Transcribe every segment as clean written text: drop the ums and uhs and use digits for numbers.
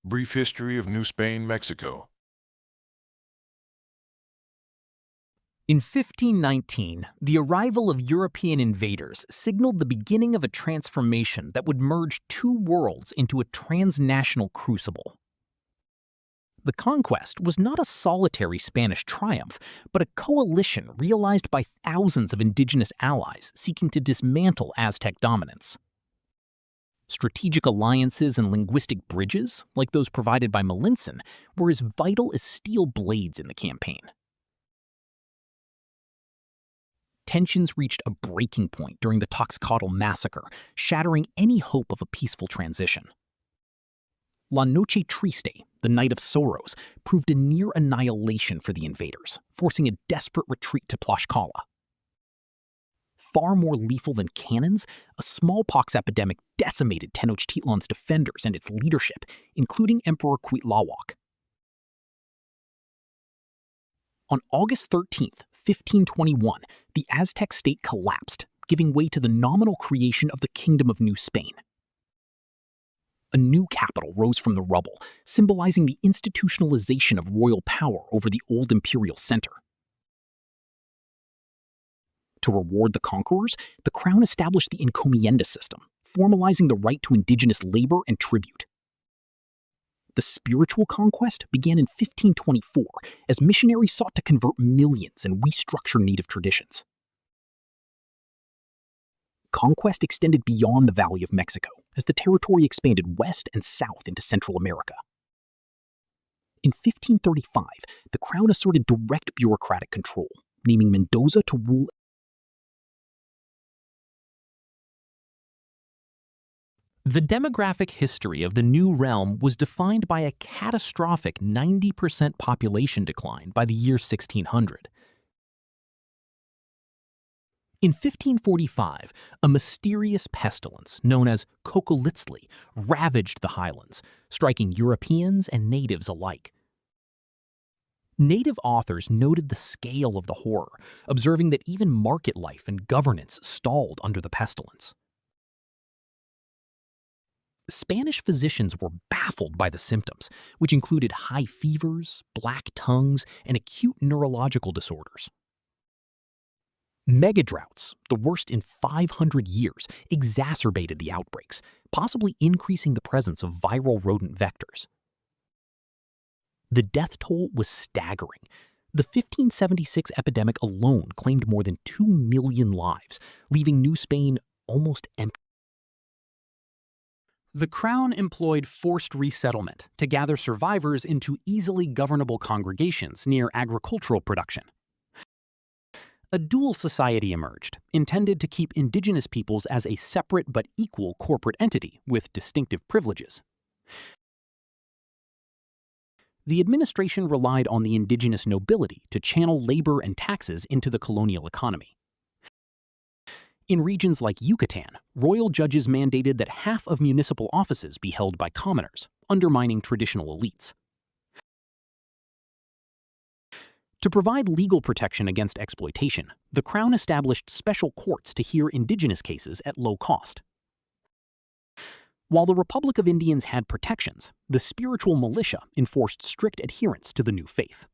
Brief history of New Spain, Mexico. In 1519, the arrival of European invaders signaled the beginning of a transformation that would merge two worlds into a transnational crucible. The conquest was not a solitary Spanish triumph, but a coalition realized by thousands of indigenous allies seeking to dismantle Aztec dominance. Strategic alliances and linguistic bridges, like those provided by Melanson, were as vital as steel blades in the campaign. Tensions reached a breaking point during the Toxcatl massacre, shattering any hope of a peaceful transition. La Noche Triste, the Night of Sorrows, proved a near annihilation for the invaders, forcing a desperate retreat to Tlaxcala. Far more lethal than cannons, a smallpox epidemic decimated Tenochtitlan's defenders and its leadership, including Emperor Cuitlahua. On August 13th, 1521, the Aztec state collapsed, giving way to the nominal creation of the Kingdom of New Spain. A new capital rose from the rubble, symbolizing the institutionalization of royal power over the old imperial center. To reward the conquerors, the crown established the encomienda system, formalizing the right to indigenous labor and tribute. The spiritual conquest began in 1524 as missionaries sought to convert millions and restructure native traditions. Conquest extended beyond the Valley of Mexico as the territory expanded west and south into Central America. In 1535, the crown asserted direct bureaucratic control, naming Mendoza to rule. The demographic history of the new realm was defined by a catastrophic 90% population decline by the year 1600. In 1545, a mysterious pestilence known as Cocolitzli ravaged the highlands, striking Europeans and natives alike. Native authors noted the scale of the horror, observing that even market life and governance stalled under the pestilence. Spanish physicians were baffled by the symptoms, which included high fevers, black tongues, and acute neurological disorders. Megadroughts, the worst in 500 years, exacerbated the outbreaks, possibly increasing the presence of viral rodent vectors. The death toll was staggering. The 1576 epidemic alone claimed more than 2 million lives, leaving New Spain almost empty. The crown employed forced resettlement to gather survivors into easily governable congregations near agricultural production. A dual society emerged, intended to keep indigenous peoples as a separate but equal corporate entity with distinctive privileges. The administration relied on the indigenous nobility to channel labor and taxes into the colonial economy. In regions like Yucatan, royal judges mandated that half of municipal offices be held by commoners, undermining traditional elites. To provide legal protection against exploitation, the crown established special courts to hear indigenous cases at low cost. While the Republic of Indians had protections, the spiritual militia enforced strict adherence to the new faith.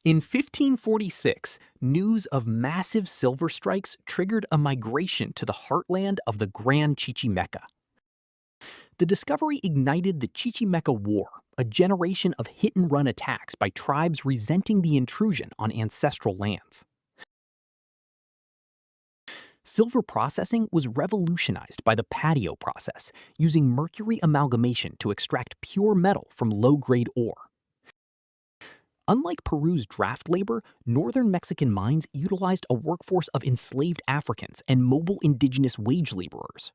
In 1546, news of massive silver strikes triggered a migration to the heartland of the Gran Chichimeca. The discovery ignited the Chichimeca War, a generation of hit-and-run attacks by tribes resenting the intrusion on ancestral lands. Silver processing was revolutionized by the patio process, using mercury amalgamation to extract pure metal from low-grade ore. Unlike Peru's draft labor, northern Mexican mines utilized a workforce of enslaved Africans and mobile indigenous wage laborers.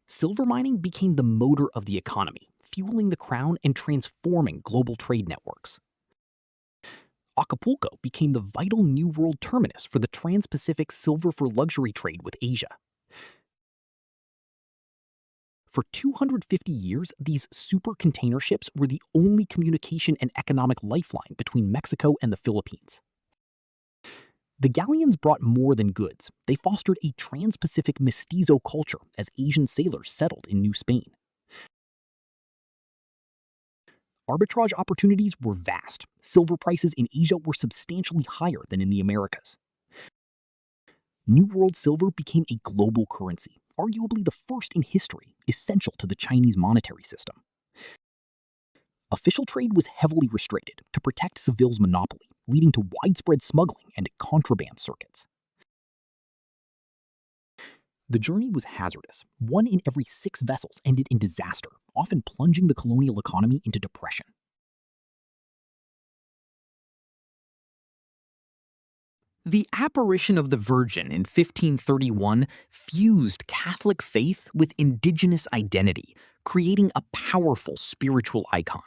Silver mining became the motor of the economy, fueling the crown and transforming global trade networks. Acapulco became the vital New World terminus for the trans-Pacific silver for luxury trade with Asia. For 250 years, these super container ships were the only communication and economic lifeline between Mexico and the Philippines. The galleons brought more than goods. They fostered a trans-Pacific mestizo culture as Asian sailors settled in New Spain. Arbitrage opportunities were vast. Silver prices in Asia were substantially higher than in the Americas. New World silver became a global currency, arguably the first in history, essential to the Chinese monetary system. Official trade was heavily restricted to protect Seville's monopoly, leading to widespread smuggling and contraband circuits. The journey was hazardous. 1 in every 6 vessels ended in disaster, often plunging the colonial economy into depression. The apparition of the Virgin in 1531 fused Catholic faith with indigenous identity, creating a powerful spiritual icon.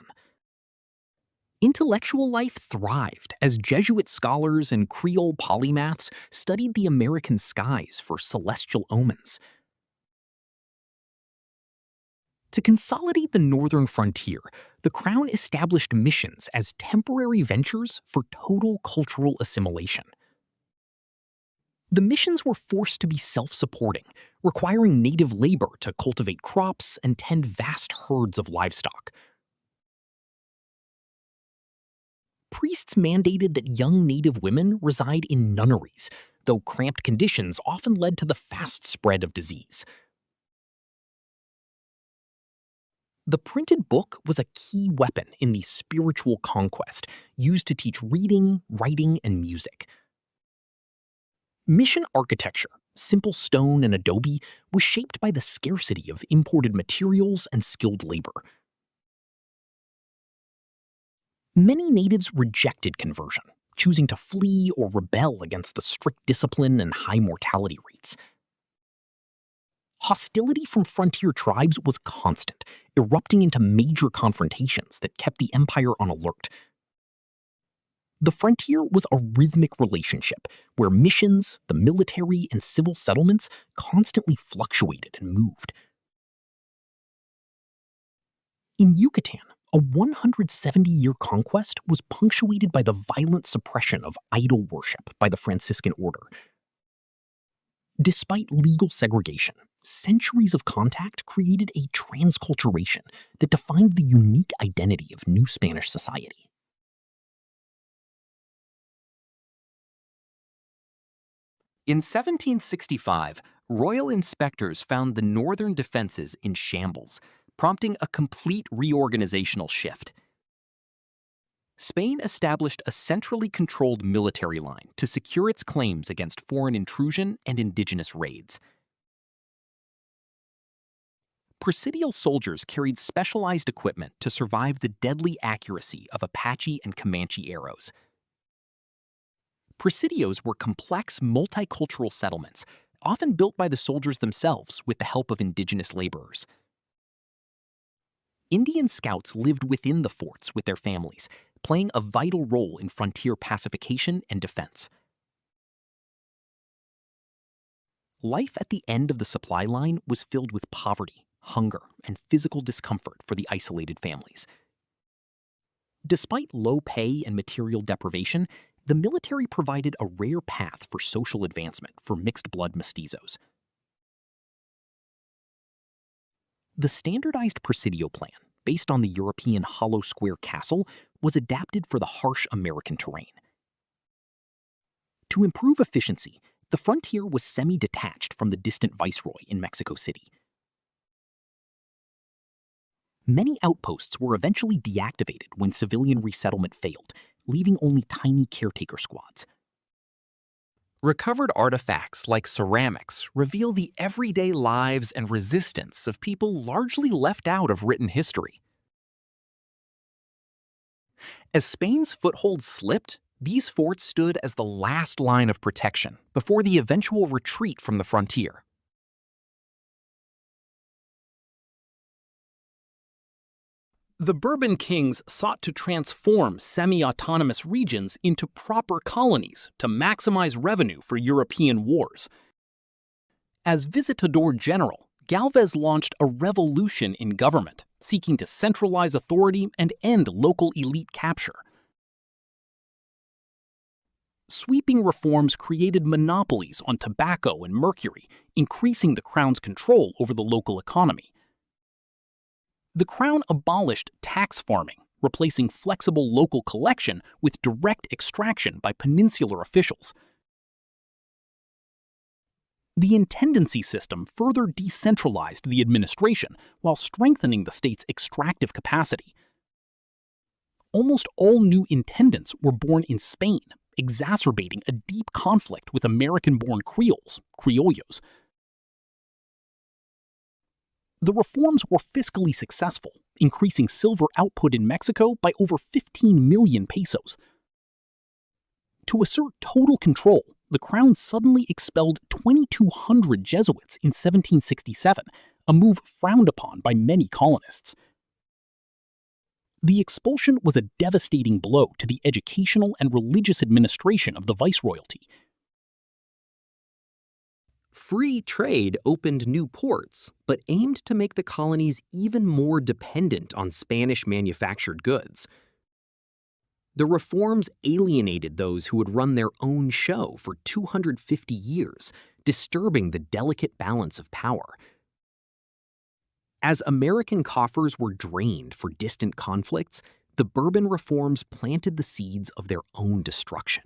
Intellectual life thrived as Jesuit scholars and Creole polymaths studied the American skies for celestial omens. To consolidate the northern frontier, the Crown established missions as temporary ventures for total cultural assimilation. The missions were forced to be self-supporting, requiring native labor to cultivate crops and tend vast herds of livestock. Priests mandated that young native women reside in nunneries, though cramped conditions often led to the fast spread of disease. The printed book was a key weapon in the spiritual conquest, used to teach reading, writing, and music. Mission architecture, simple stone and adobe, was shaped by the scarcity of imported materials and skilled labor. Many natives rejected conversion, choosing to flee or rebel against the strict discipline and high mortality rates. Hostility from frontier tribes was constant, erupting into major confrontations that kept the empire on alert. The frontier was a rhythmic relationship where missions, the military, and civil settlements constantly fluctuated and moved. In Yucatan, a 170-year conquest was punctuated by the violent suppression of idol worship by the Franciscan order. Despite legal segregation, centuries of contact created a transculturation that defined the unique identity of New Spanish society. In 1765, royal inspectors found the northern defenses in shambles, prompting a complete reorganizational shift. Spain established a centrally controlled military line to secure its claims against foreign intrusion and indigenous raids. Presidial soldiers carried specialized equipment to survive the deadly accuracy of Apache and Comanche arrows. Presidios were complex, multicultural settlements, often built by the soldiers themselves with the help of indigenous laborers. Indian scouts lived within the forts with their families, playing a vital role in frontier pacification and defense. Life at the end of the supply line was filled with poverty, hunger, and physical discomfort for the isolated families. Despite low pay and material deprivation, the military provided a rare path for social advancement for mixed-blood mestizos. The standardized Presidio plan, based on the European hollow square castle, was adapted for the harsh American terrain. To improve efficiency, the frontier was semi-detached from the distant viceroy in Mexico City. Many outposts were eventually deactivated when civilian resettlement failed, leaving only tiny caretaker squads. Recovered artifacts like ceramics reveal the everyday lives and resistance of people largely left out of written history. As Spain's foothold slipped, these forts stood as the last line of protection before the eventual retreat from the frontier. The Bourbon kings sought to transform semi-autonomous regions into proper colonies to maximize revenue for European wars. As Visitador General, Galvez launched a revolution in government, seeking to centralize authority and end local elite capture. Sweeping reforms created monopolies on tobacco and mercury, increasing the crown's control over the local economy. The crown abolished tax farming, replacing flexible local collection with direct extraction by peninsular officials. The intendancy system further decentralized the administration while strengthening the state's extractive capacity. Almost all new intendants were born in Spain, exacerbating a deep conflict with American-born Creoles, criollos. The reforms were fiscally successful, increasing silver output in Mexico by over 15 million pesos. To assert total control, the crown suddenly expelled 2,200 Jesuits in 1767, a move frowned upon by many colonists. The expulsion was a devastating blow to the educational and religious administration of the viceroyalty. Free trade opened new ports, but aimed to make the colonies even more dependent on Spanish-manufactured goods. The reforms alienated those who had run their own show for 250 years, disturbing the delicate balance of power. As American coffers were drained for distant conflicts, the Bourbon reforms planted the seeds of their own destruction.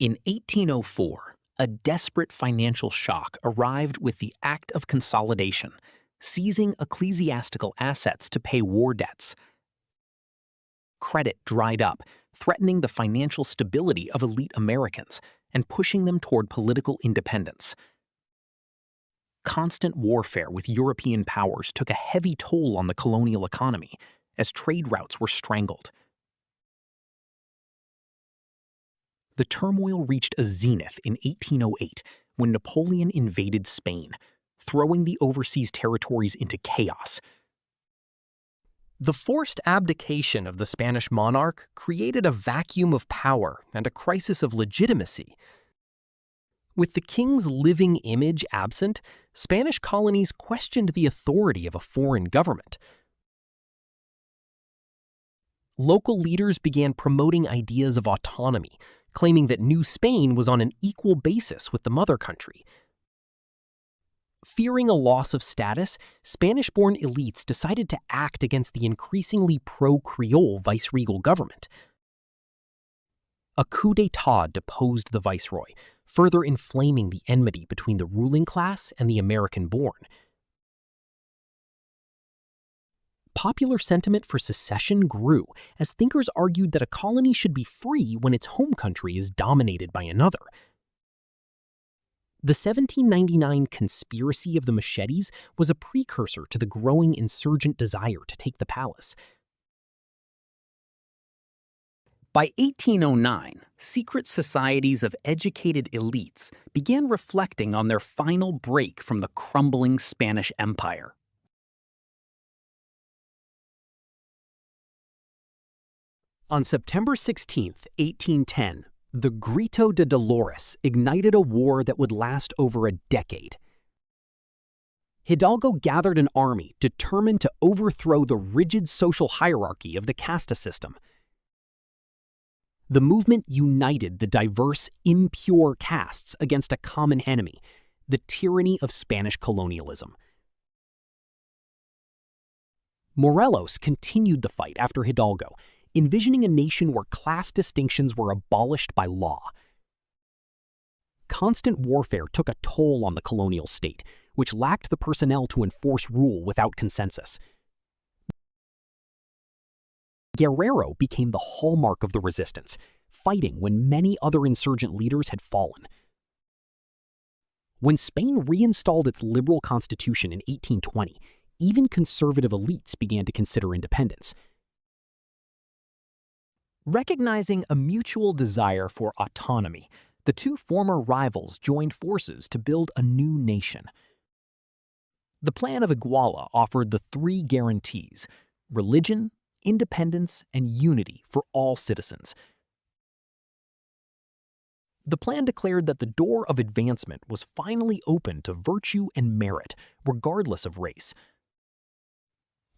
In 1804, a desperate financial shock arrived with the Act of Consolidation, seizing ecclesiastical assets to pay war debts. Credit dried up, threatening the financial stability of elite Americans and pushing them toward political independence. Constant warfare with European powers took a heavy toll on the colonial economy as trade routes were strangled. The turmoil reached a zenith in 1808 when Napoleon invaded Spain, throwing the overseas territories into chaos. The forced abdication of the Spanish monarch created a vacuum of power and a crisis of legitimacy. With the king's living image absent, Spanish colonies questioned the authority of a foreign government. Local leaders began promoting ideas of autonomy, claiming that New Spain was on an equal basis with the mother country. Fearing a loss of status, Spanish-born elites decided to act against the increasingly pro-Creole viceregal government. A coup d'état deposed the viceroy, further inflaming the enmity between the ruling class and the American-born. Popular sentiment for secession grew as thinkers argued that a colony should be free when its home country is dominated by another. The 1799 conspiracy of the machetes was a precursor to the growing insurgent desire to take the palace. By 1809, secret societies of educated elites began reflecting on their final break from the crumbling Spanish Empire. On September 16, 1810, the Grito de Dolores ignited a war that would last over a decade. Hidalgo gathered an army determined to overthrow the rigid social hierarchy of the casta system. The movement united the diverse, impure castes against a common enemy, the tyranny of Spanish colonialism. Morelos continued the fight after Hidalgo, envisioning a nation where class distinctions were abolished by law. Constant warfare took a toll on the colonial state, which lacked the personnel to enforce rule without consensus. Guerrero became the hallmark of the resistance, fighting when many other insurgent leaders had fallen. When Spain reinstalled its liberal constitution in 1820, even conservative elites began to consider independence. Recognizing a mutual desire for autonomy, the two former rivals joined forces to build a new nation. The Plan of Iguala offered the three guarantees: religion, independence, and unity for all citizens. The plan declared that the door of advancement was finally open to virtue and merit, regardless of race.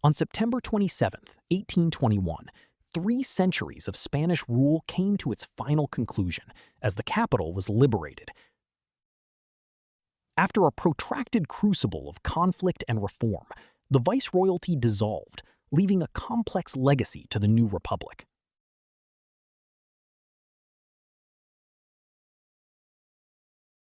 On September 27, 1821, 3 centuries of Spanish rule came to its final conclusion as the capital was liberated. After a protracted crucible of conflict and reform, the viceroyalty dissolved, leaving a complex legacy to the new republic.